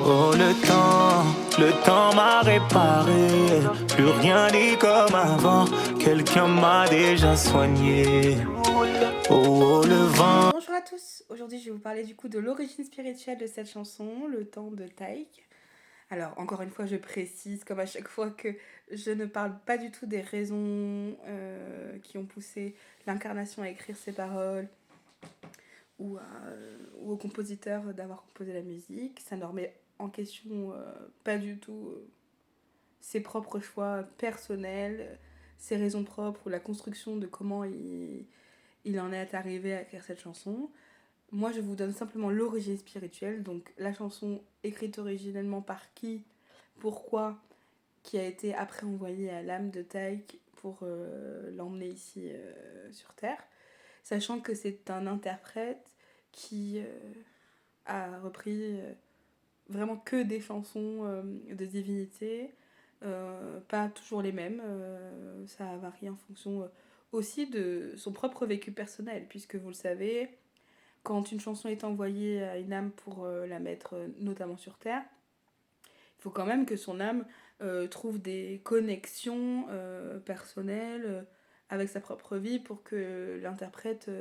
Oh le temps m'a réparé. Plus rien n'est comme avant. Quelqu'un m'a déjà soigné. Oh le vent. Bonjour à tous, aujourd'hui je vais vous parler du coup de l'origine spirituelle de cette chanson, Le temps de Taïk. Alors encore une fois je précise comme à chaque fois que je ne parle pas du tout des raisons qui ont poussé l'incarnation à écrire ces paroles ou au compositeur d'avoir composé la musique. Ça ne remet en question pas du tout ses propres choix personnels, ses raisons propres ou la construction de comment il en est arrivé à écrire cette chanson. Moi, je vous donne simplement l'origine spirituelle, donc la chanson écrite originellement par qui, pourquoi, qui a été après envoyée à l'âme de Taïk pour l'emmener ici sur Terre, sachant que c'est un interprète qui a repris vraiment que des chansons de divinité, pas toujours les mêmes, ça varie en fonction aussi de son propre vécu personnel, puisque vous le savez, quand une chanson est envoyée à une âme pour la mettre notamment sur Terre, il faut quand même que son âme trouve des connexions personnelles avec sa propre vie pour que l'interprète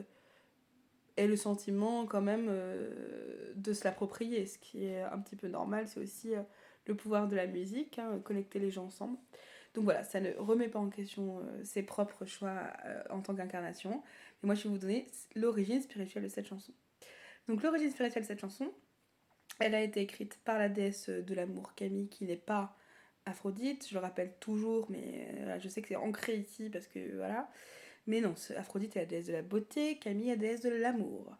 ait le sentiment quand même de se l'approprier. Ce qui est un petit peu normal, c'est aussi le pouvoir de la musique, hein, connecter les gens ensemble. Donc voilà, ça ne remet pas en question ses propres choix en tant qu'incarnation. Mais moi, je vais vous donner l'origine spirituelle de cette chanson. Donc l'origine spirituelle de cette chanson, elle a été écrite par la déesse de l'amour Camille, qui n'est pas Aphrodite, je le rappelle toujours, mais je sais que c'est ancré ici parce que voilà. Mais non, Aphrodite est la déesse de la beauté, Camille est la déesse de l'amour.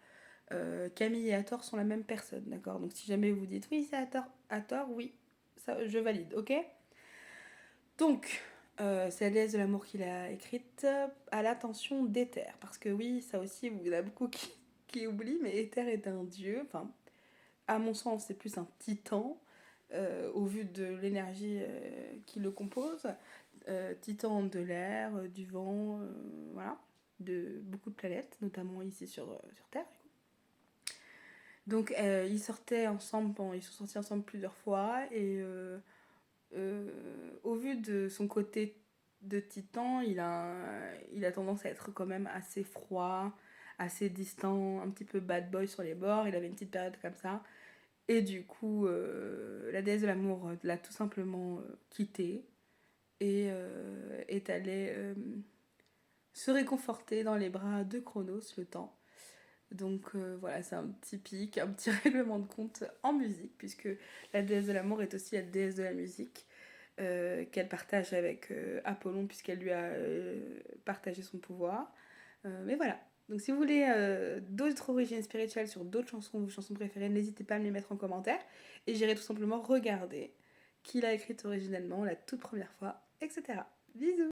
Camille et Hathor sont la même personne, d'accord? Donc si jamais vous dites oui, c'est Hathor, oui, ça, je valide, ok? Donc, c'est la déesse de l'amour qui l'a écrite à l'attention d'Éther. Parce que oui, ça aussi, il y en a beaucoup qui oublient, mais Éther est un dieu, enfin, à mon sens, c'est plus un titan, au vu de l'énergie qui le compose. Titan de l'air, du vent, voilà, de beaucoup de planètes, notamment ici sur Terre. Donc ils sortaient ensemble, ils sont sortis ensemble plusieurs fois, et au vu de son côté de titan, il a tendance à être quand même assez froid, assez distant, un petit peu bad boy sur les bords. Il avait une petite période comme ça. Et du coup, la déesse de l'amour l'a tout simplement quitté et est allée se réconforter dans les bras de Chronos, le temps. Donc voilà, c'est un petit pic, un petit règlement de compte en musique, puisque la déesse de l'amour est aussi la déesse de la musique, qu'elle partage avec Apollon, puisqu'elle lui a partagé son pouvoir. Mais voilà. Donc si vous voulez d'autres origines spirituelles sur d'autres chansons, vos chansons préférées, n'hésitez pas à me les mettre en commentaire. Et j'irai tout simplement regarder qui l'a écrite originellement, la toute première fois, etc. Bisous!